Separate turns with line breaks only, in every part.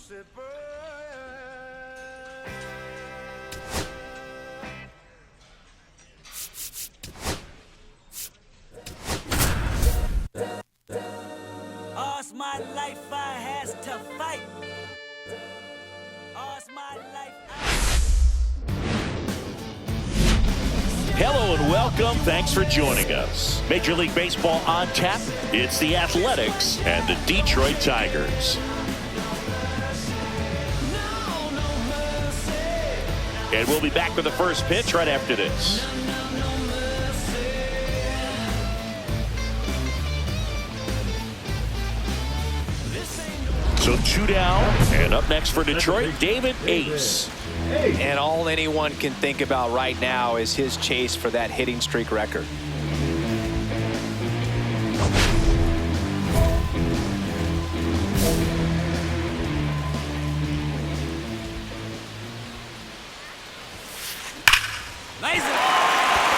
All's my life I has to fight. All's my life
Hello and welcome. Thanks for joining us. Major League Baseball on tap. It's the Athletics and the Detroit Tigers. And we'll be back with the first pitch right after this. So 2 down, and up next for Detroit, David Ace.
And all anyone can think about right now is his chase for that hitting streak record.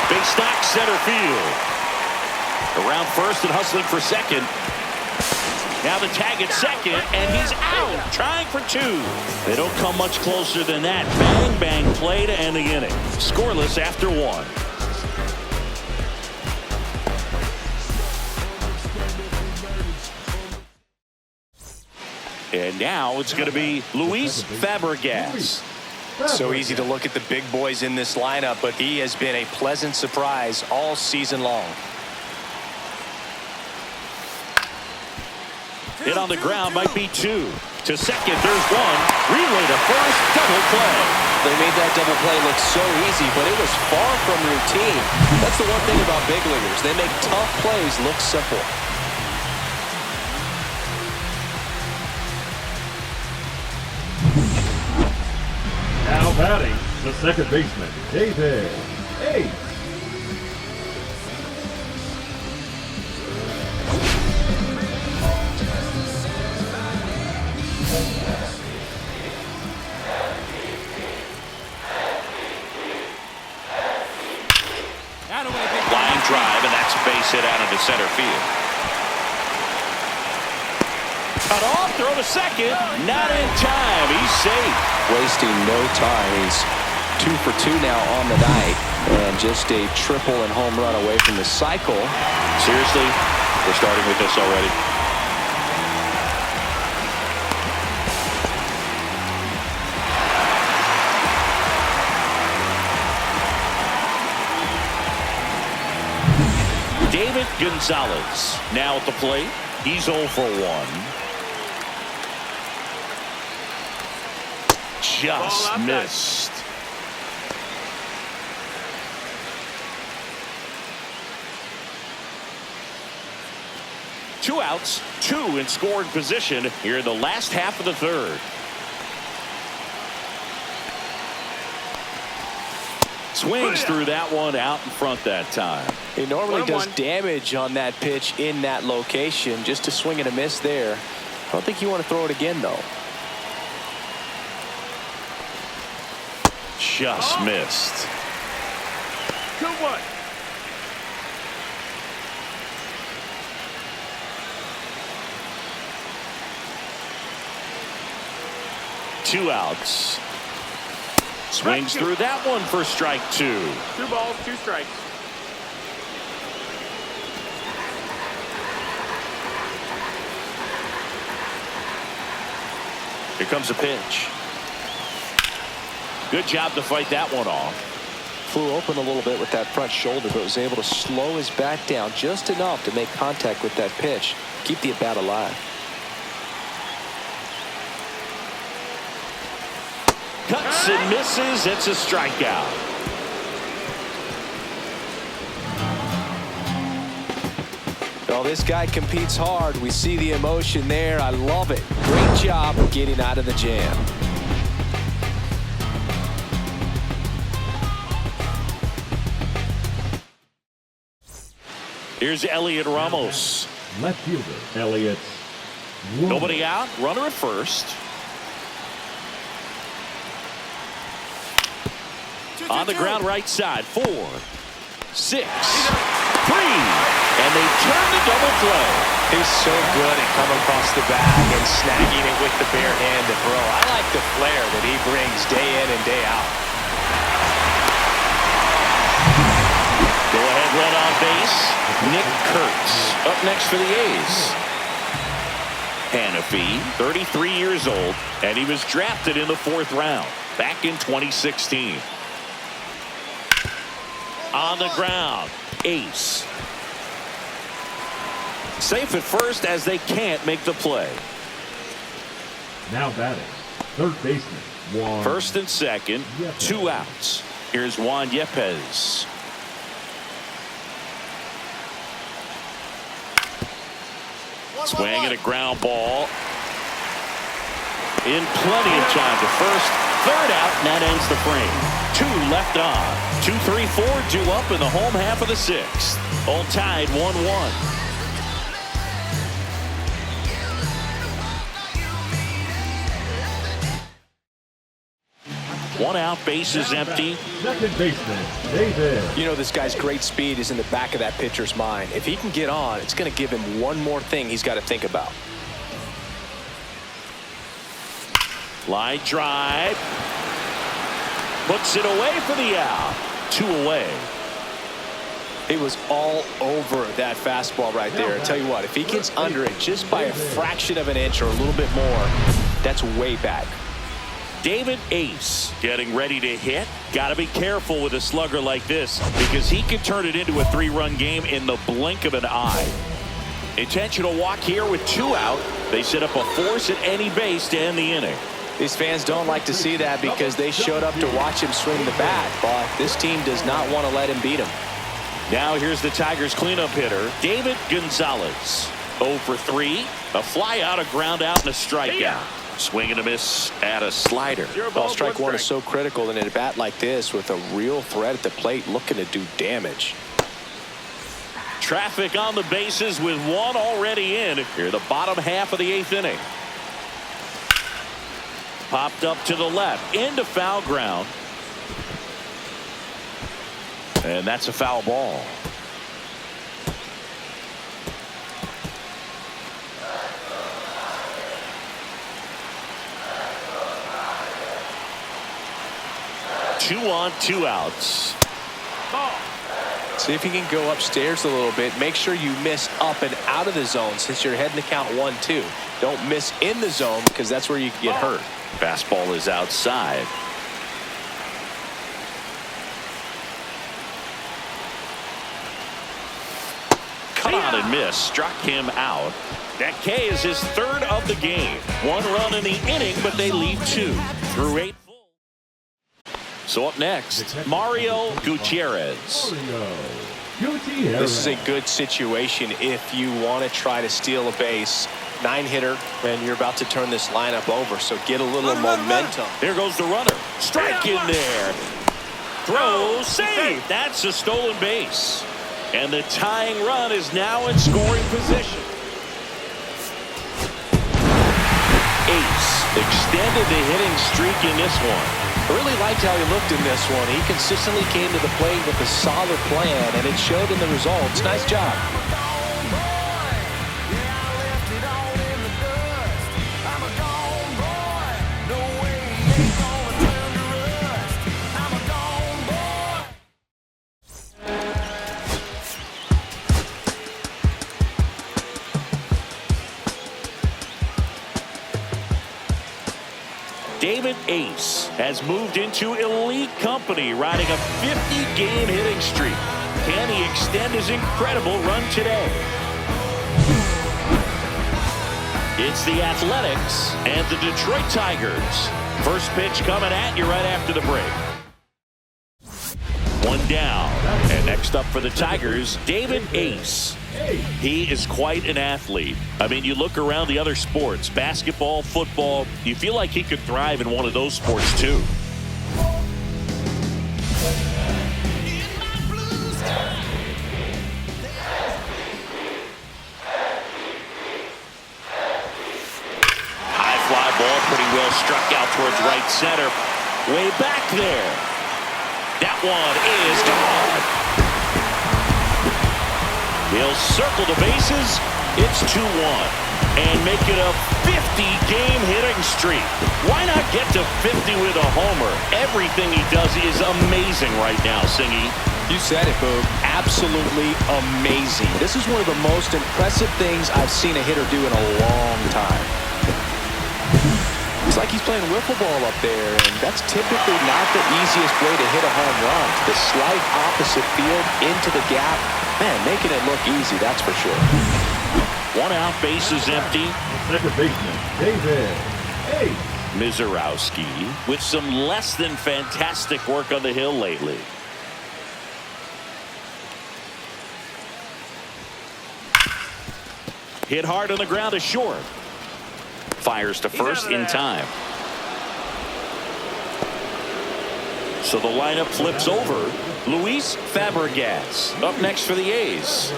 Base knock center field. Around first and hustling for second. Now the tag at second, and he's out, trying for 2. They don't come much closer than that. Bang, bang play to end the inning. Scoreless after 1. And now it's going to be Luis Fabregas.
So easy to look at the big boys in this lineup, but he has been a pleasant surprise all season long.
Hit on the ground might be 2. To second, there's 1. Relay to first, double play.
They made that double play look so easy, but it was far from routine. That's the one thing about big leaguers. They make tough plays look simple.
Now batting, the second baseman, David Ace.
Line drive, and that's a base hit out into center field. Cut off, throw to second. Not in time. He's safe.
Wasting no time. He's 2 for 2 now on the night, and just a triple and home run away from the cycle.
Seriously, we're starting with this already. David Gonzalez now at the plate. He's 0 for 1. Just missed. Two outs, 2 in scoring position here in the last half of the third. Swings through that one out in front that time.
He normally does damage on that pitch in that location. Just a swing and a miss there. I don't think you want to throw it again, though.
Just missed.
2-1.
Two outs. Swings through that one for strike 2.
2 balls, 2 strikes.
Here comes a pitch. Good job to fight that one off.
Flew open a little bit with that front shoulder, but was able to slow his back down just enough to make contact with that pitch. Keep the at-bat alive.
Cuts and misses. It's a strikeout.
Well, this guy competes hard. We see the emotion there. I love it. Great job getting out of the jam.
Here's Elliot Ramos.
Left fielder, Elliot.
Nobody out. Runner at first. On the ground right side. 4, 6. three. And they turn the double play.
He's so good at coming across the bag and snagging it with the bare hand to throw. I like the flair that he brings day in and day out.
Go-ahead run on base. Nick Kurtz up next for the A's. Hannafy, 33 years old, and he was drafted in the 4th round back in 2016. On the ground, ace. Safe at first as they can't make the play.
Now batting, third baseman, Juan.
First and second,
Yepes.
2 outs. Here's Juan Yepes. Swing and a ground ball. In plenty of time to first. Third out, and that ends the frame. 2 left on. 2, 3, 4 due up in the home half of the 6th. All tied 1-1. One out, base is empty.
Second baseman, David.
You know, this guy's great speed is in the back of that pitcher's mind. If he can get on, it's going to give him one more thing he's got to think about.
Line drive. Puts it away for the out. 2 away.
It was all over that fastball right there. I tell you what, if he gets under it just by a fraction of an inch or a little bit more, that's way back.
David Ace getting ready to hit. Got to be careful with a slugger like this because he can turn it into a 3-run game in the blink of an eye. Intentional walk here with 2 out. They set up a force at any base to end the inning.
These fans don't like to see that because they showed up to watch him swing the bat, but this team does not want to let him beat him.
Now here's the Tigers cleanup hitter, David Gonzalez. 0 for 3. A fly out, a ground out, and a strikeout. Swing and a miss at a slider.
Well, strike one is so critical in a bat like this with a real threat at the plate looking to do damage.
Traffic on the bases with 1 already in. Here the bottom half of the 8th inning. Popped up to the left into foul ground. And that's a foul ball. Two on, 2 outs.
See if you can go upstairs a little bit. Make sure you miss up and out of the zone since you're heading to count 1-2. Don't miss in the zone because that's where you can get hurt.
Fastball is outside. Cut on and miss. Struck him out. That K is his 3rd of the game. 1 run in the inning, but they leave 2 through 8. So up next, Mario Gutierrez.
This is a good situation if you want to try to steal a base. 9-hitter, and you're about to turn this lineup over, so get a little momentum.
There goes the runner. Strike in there. Throw, save. That's a stolen base. And the tying run is now in scoring position. Ace extended the hitting streak in this one.
I really liked how he looked in this one. He consistently came to the plate with a solid plan, and it showed in the results. Nice job.
David Ace has moved into elite company, riding a 50-game hitting streak. Can he extend his incredible run today? It's the Athletics and the Detroit Tigers. First pitch coming at you right after the break. 1 down. And next up for the Tigers, David Ace. He is quite an athlete. I mean, you look around the other sports, basketball, football, you feel like he could thrive in one of those sports too. High fly ball, pretty well struck out towards right center. Way back there. That one is gone. He'll circle the bases. It's 2-1. And make it a 50-game hitting streak. Why not get to 50 with a homer? Everything he does is amazing right now, Singy.
You said it, Boog. Absolutely amazing. This is one of the most impressive things I've seen a hitter do in a long time. It's like he's playing wiffle ball up there, and that's typically not the easiest way to hit a home run. The slight opposite field into the gap. Man, making it look easy, that's for sure.
1 out, base is empty.
Second baseman, David Ace.
Mizorowski with some less than fantastic work on the hill lately. Hit hard on the ground to short. Fires to first in time. So the lineup flips over. Luis Fabregas up next for the A's.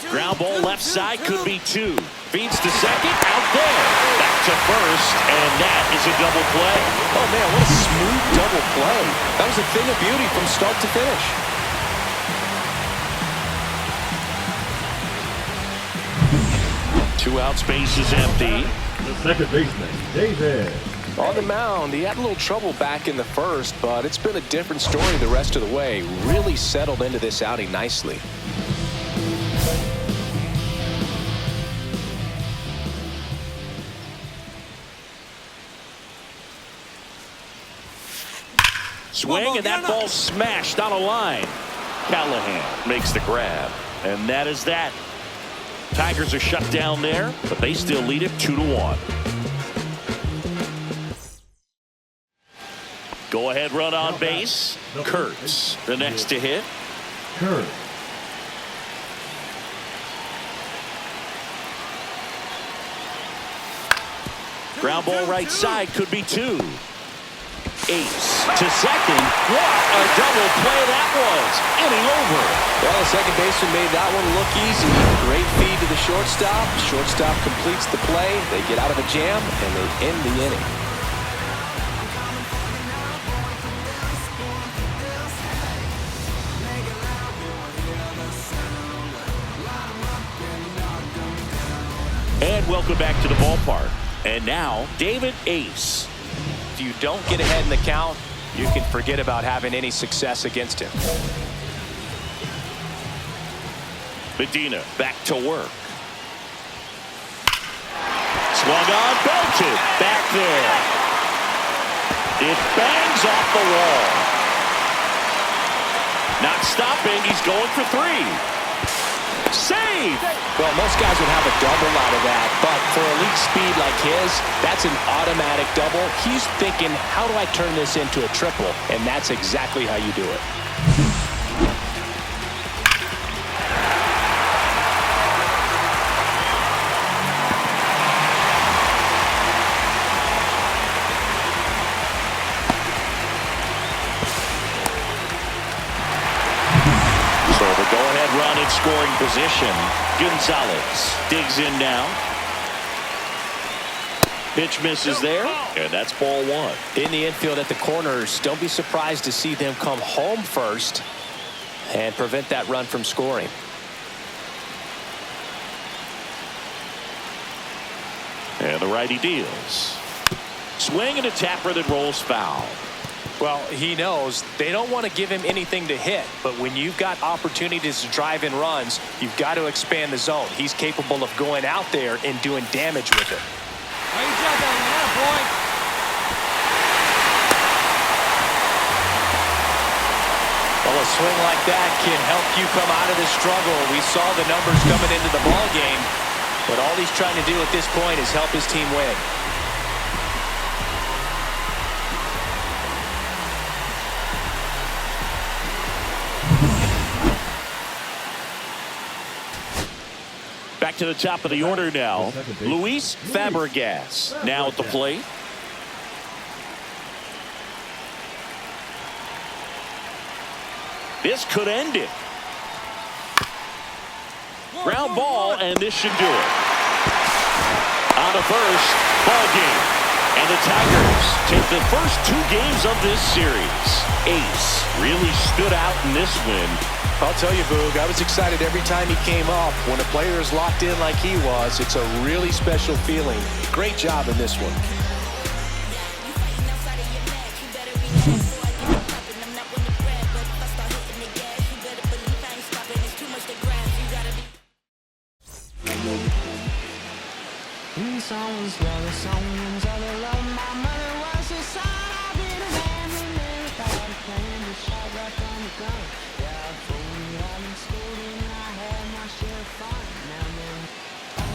Ground ball left side, could be 2. Feeds to second, out there. Back to first, and that is a double play.
Oh, man, what a smooth double play. That was a thing of beauty from start to finish.
2 out, space is empty.
The second baseman, David.
On the mound, he had a little trouble back in the first, but it's been a different story the rest of the way. Really settled into this outing nicely.
Swing, and that ball smashed on a line. Callahan makes the grab, and that is that. Tigers are shut down there, but they still lead it 2-1. Go ahead, run on base. Kurtz, the next to hit.
Kurtz.
Ground ball right side, could be 2. Ace to second. What a double play that was. Inning over.
Well, the second baseman made that one look easy. Great feed to the shortstop. Shortstop completes the play. They get out of a jam, and they end the inning.
And welcome back to the ballpark. And now, David Ace.
If you don't get ahead in the count, you can forget about having any success against him.
Medina back to work. Swung on, belted. Back there. It bangs off the wall. Not stopping. He's going for 3. Save!
Well, most guys would have a double out of that, but for elite speed like his, that's an automatic double. He's thinking, how do I turn this into a triple? And that's exactly how you do it.
So the go-ahead run in scoring position. Gonzalez digs in now. Pitch misses there, and that's ball 1.
In the infield at the corners, don't be surprised to see them come home first and prevent that run from scoring.
And the righty deals. Swing and a tapper that rolls foul.
Well, he knows they don't want to give him anything to hit, but when you've got opportunities to drive in runs, you've got to expand the zone. He's capable of going out there and doing damage with it.
Great job down there, boy.
Well, a swing like that can help you come out of this struggle. We saw the numbers coming into the ball game, but all he's trying to do at this point is help his team win.
Back to the top of the order now. Luis Fabregas now at the plate. This could end it. Ground ball, and this should do it. On to first, ball game. And the Tigers take the first 2 games of this series. Ace really stood out in this win.
I'll tell you, Boog, I was excited every time he came up. When a player is locked in like he was, it's a really special feeling. Great job in this one.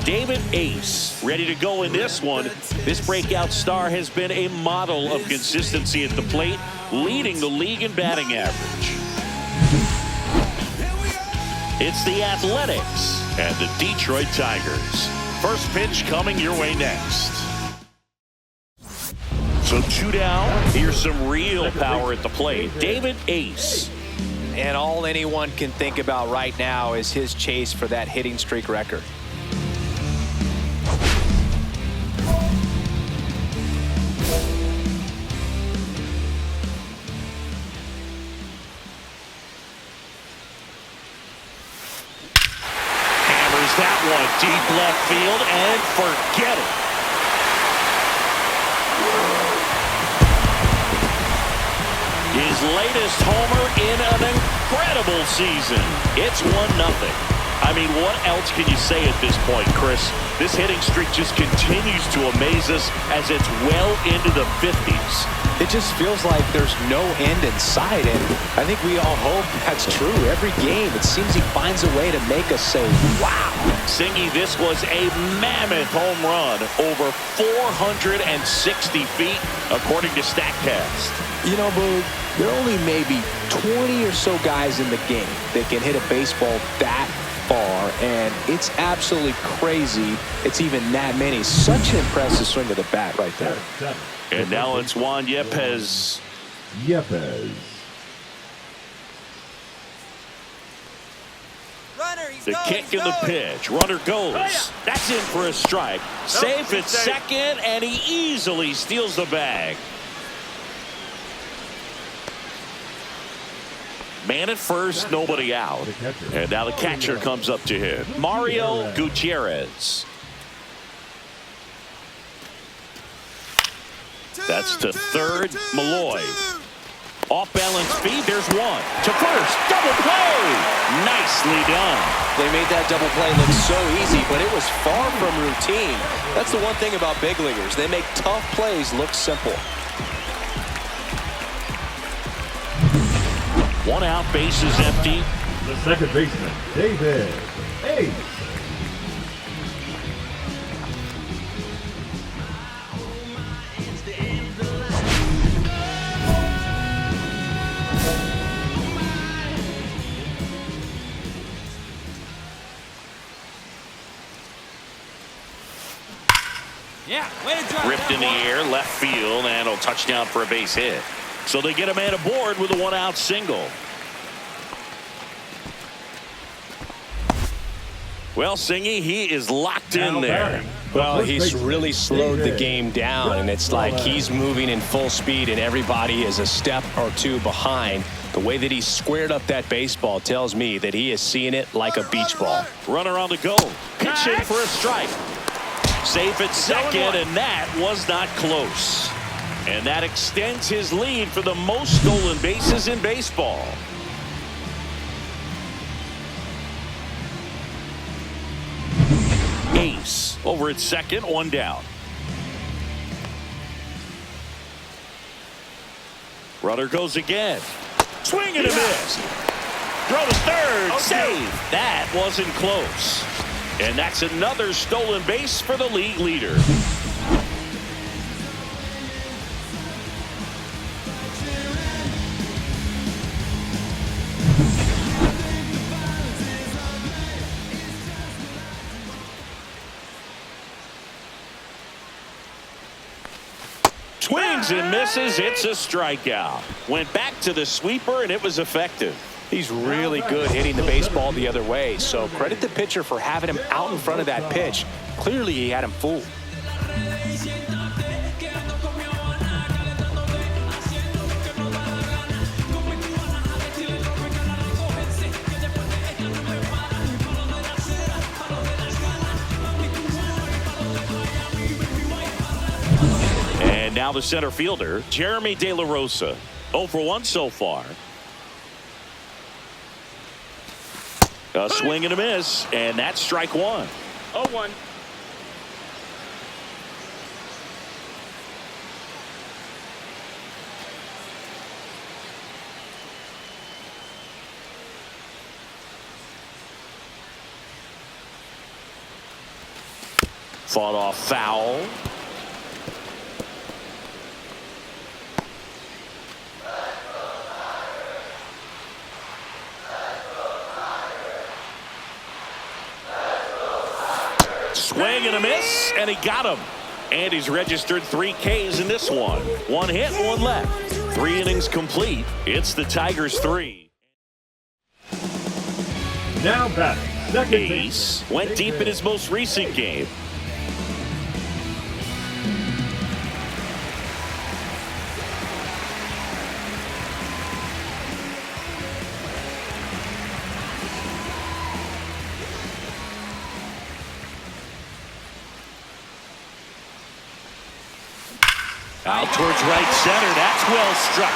David Ace ready to go in this one. This breakout star has been a model of consistency at the plate, leading the league in batting average. It's the Athletics and the Detroit Tigers. First pitch coming your way next. So 2 down. Here's some real power at the plate. David Ace.
And all anyone can think about right now is his chase for that hitting streak record.
That one deep left field and forget it. His latest homer in an incredible season. It's 1-0. I mean, what else can you say at this point, Chris? This hitting streak just continues to amaze us as it's well into the 50s.
It just feels like there's no end in sight, and I think we all hope that's true. Every game, it seems he finds a way to make us say, wow.
Singy, this was a mammoth home run, over 460 feet, according to StatCast.
You know, Boog, there are only maybe 20 or so guys in the game that can hit a baseball that far, and it's absolutely crazy it's even that many. Such an impressive swing of the bat right there.
And now it's Juan Yepez. The kick and the pitch. Runner goes. That's in for a strike. Safe at second, and he easily steals the bag. Man at first, nobody out. And now the catcher comes up to him. Mario Gutierrez. That's to third. Malloy. Off balance feed. There's one. To first. Double play. Nicely done.
They made that double play look so easy, but it was far from routine. That's the one thing about big leaguers. They make tough plays look simple.
1 out, bases empty.
The second baseman, David Ace.
Ripped in the air, left field, and a touchdown for a base hit. So they get a man aboard with a 1-out single. Well, Singy, he is locked in there.
Well, he's really slowed the game down, and it's like he's moving in full speed, and everybody is a step or two behind. The way that he squared up that baseball tells me that he is seeing it like a beach ball.
Runner on the go. Pitching for a strike. Safe at second, and that was not close. And that extends his lead for the most stolen bases in baseball. Ace over at second, 1 down. Runner goes again. Swing and a miss. Throw to third. Save. That wasn't close. And that's another stolen base for the league leader. Swings and misses. It's a strikeout. Went back to the sweeper, and it was effective.
He's really good hitting the baseball the other way, so credit the pitcher for having him out in front of that pitch. Clearly, he had him fooled.
now the center fielder, Jeremy De La Rosa. 0 for 1 so far. A swing and a miss, and that's strike one.
0-1.
Fought off foul. Swing and a miss, and he got him. And he's registered 3 Ks in this one. 1 hit, 1 left. 3 innings complete. It's the Tigers 3.
Now batting, second base.
Ace went deep in his most recent game. Out towards right center. That's well struck.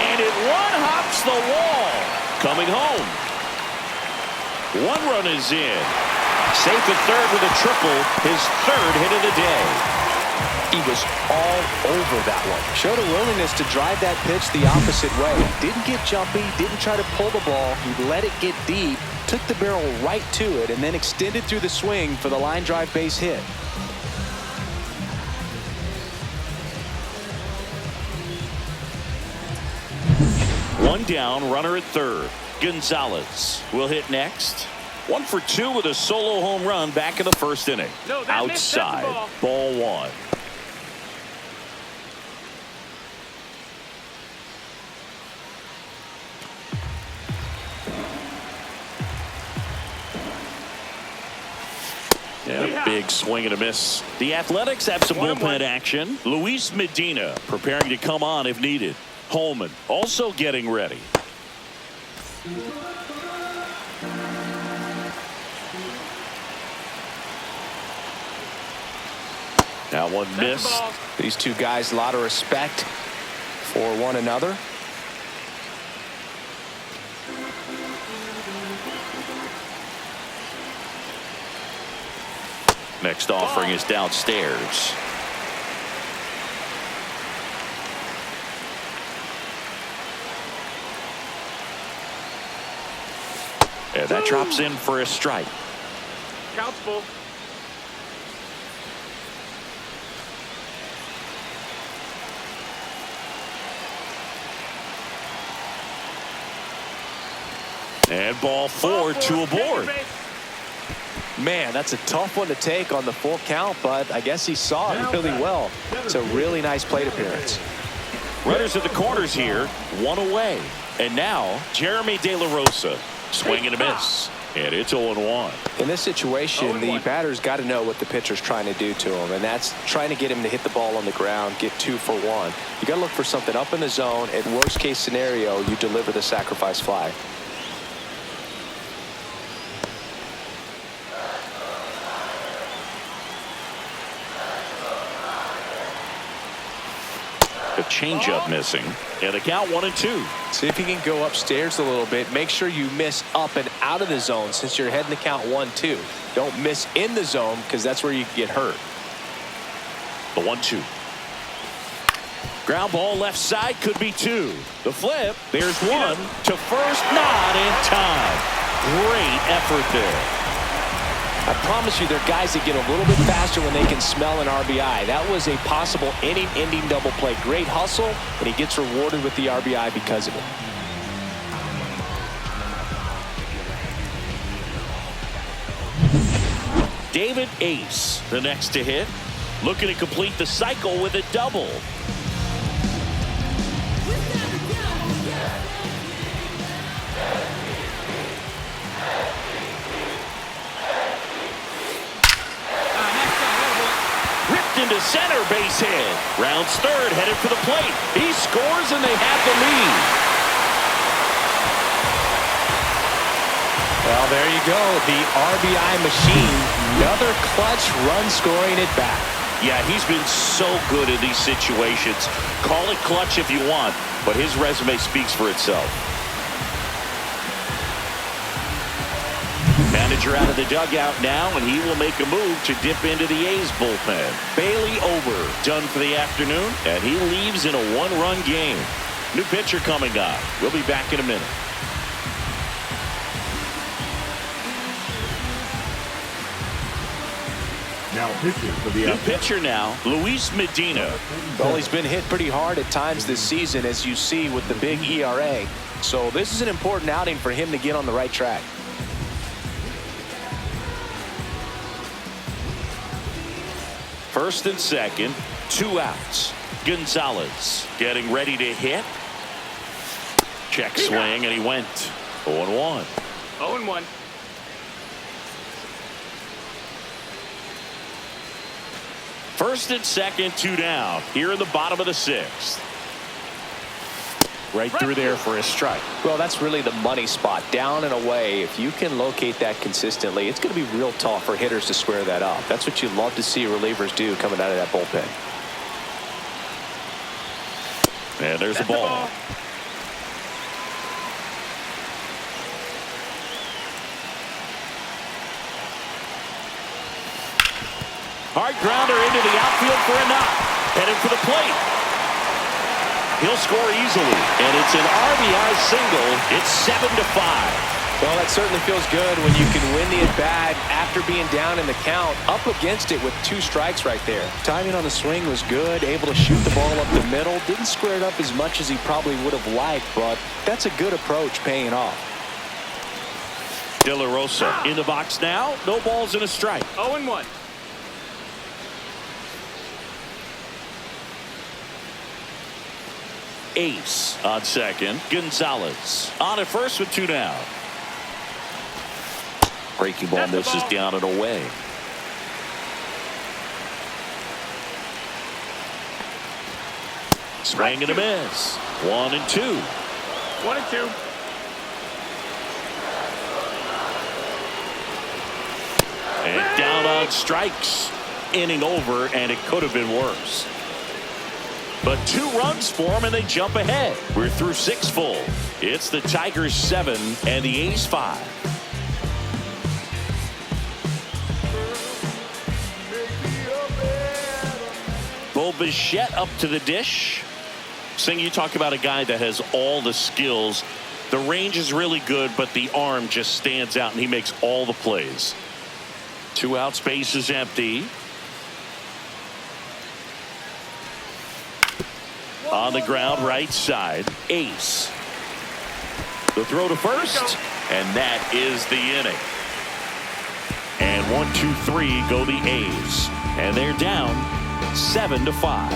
And it one-hops the wall. Coming home. 1 run is in. Safe at third with a triple. His 3rd hit of the day.
He was all over that one. Showed a willingness to drive that pitch the opposite way. Didn't get jumpy. Didn't try to pull the ball. He let it get deep. Took the barrel right to it and then extended through the swing for the line drive base hit.
One down, runner at third. Gonzalez will hit next. 1 for 2 with a solo home run back in the 1st inning.
No, that missed. That's the
Outside, ball 1. Yeah, big swing and a miss. The Athletics have some bullpen action. Luis Medina preparing to come on if needed. Holman also getting ready. That one missed.
These two guys, a lot of respect for one another.
Next offering is downstairs. And that drops in for a strike.
Count's full.
And ball 4, 2 aboard.
Man, that's a tough one to take on the full count, but I guess he saw it really well. It's a really nice plate appearance.
Runners at the corners here, 1 away. And now, Jeremy De La Rosa. Swing and a miss. And it's 0-1.
In this situation, the batter's got to know what the pitcher's trying to do to him, and that's trying to get him to hit the ball on the ground, get 2 for 1. You got to look for something up in the zone. At worst case scenario, you deliver the sacrifice fly.
A changeup missing. And the count 1-2.
See if you can go upstairs a little bit. Make sure you miss up and out of the zone since you're heading the count 1-2. Don't miss in the zone because that's where you get hurt.
The 1-2. Ground ball left side, could be 2. The flip, there's 1 to first, not in time. Great effort there.
I promise you, there are guys that get a little bit faster when they can smell an RBI. That was a possible inning-ending double play. Great hustle, and he gets rewarded with the RBI because of it.
David Ace, the next to hit, looking to complete the cycle with a double. Into center, base hit. Rounds third, headed for the plate. He scores and they have the lead.
Well, there you go. The RBI machine. Another clutch run scoring at bat.
Yeah, he's been so good in these situations. Call it clutch if you want, but his resume speaks for itself. Manager out of the dugout now, and he will make a move to dip into the A's bullpen. Bailey over, done for the afternoon, and he leaves in a one-run game. New pitcher coming up. We'll be back in a minute.
Now pitching for the
New pitcher now, Luis Medina.
Well, he's been hit pretty hard at times this season, as you see with the big ERA. So this is an important outing for him to get on the right track.
First and second, 2 outs. Gonzalez getting ready to hit. Check swing, and he went 0-1.
0-1.
First and second, 2 down. Here in the bottom of the 6th. Right through there for a strike.
Well, that's really the money spot, down and away. If you can locate that consistently, it's going to be real tough for hitters to square that up. That's what you love to see relievers do coming out of that bullpen.
And there's the ball. Hard grounder into the outfield for a knock. Headed for the plate. He'll score easily, and it's an RBI single. It's 7-5.
Well, that certainly feels good when you can win the at-bat after being down in the count, up against it with 2 strikes right there. Timing on the swing was good, able to shoot the ball up the middle. Didn't square it up as much as he probably would have liked, but that's a good approach paying off.
De La Rosa in the box now. No balls and a strike.
0-1.
Ace on second. Gonzalez on at first with 2 down. Breaking ball misses down and away. Swing and a miss. 1-2.
1-2.
And down on strikes. Inning over, and it could have been worse. But 2 runs for them, and they jump ahead. We're through 6 full. It's the Tigers 7 and the A's 5. Bo Bichette up to the dish. Sing, you talk about a guy that has all the skills. The range is really good, but the arm just stands out, and he makes all the plays. 2 out, space is empty. On the ground, right side. Ace. The throw to first, and that is the inning. And 1, 2, 3 go the A's, and they're down 7-5.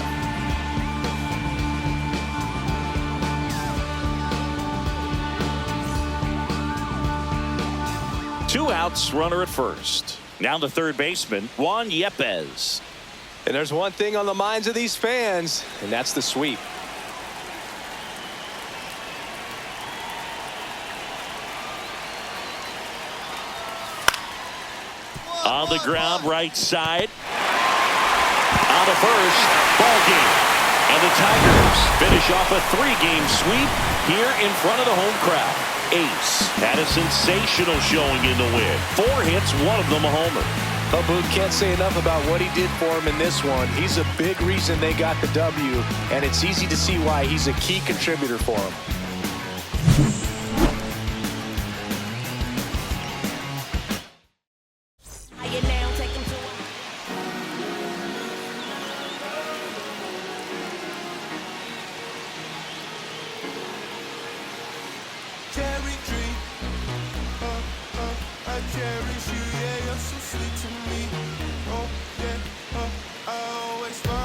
Two outs, runner at first. Now the third baseman, Juan Yepez.
And there's one thing on the minds of these fans, and that's the sweep.
On the ground, right side. On the first, ball game. And the Tigers finish off a 3-game sweep here in front of the home crowd. Ace had a sensational showing in the win. 4 hits, one of them a homer.
Well, Boog can't say enough about what he did for him in this one. He's a big reason they got the W, and it's easy to see why he's a key contributor for him.
Cherish you, yeah, you're so sweet to me. Oh, yeah, I always thought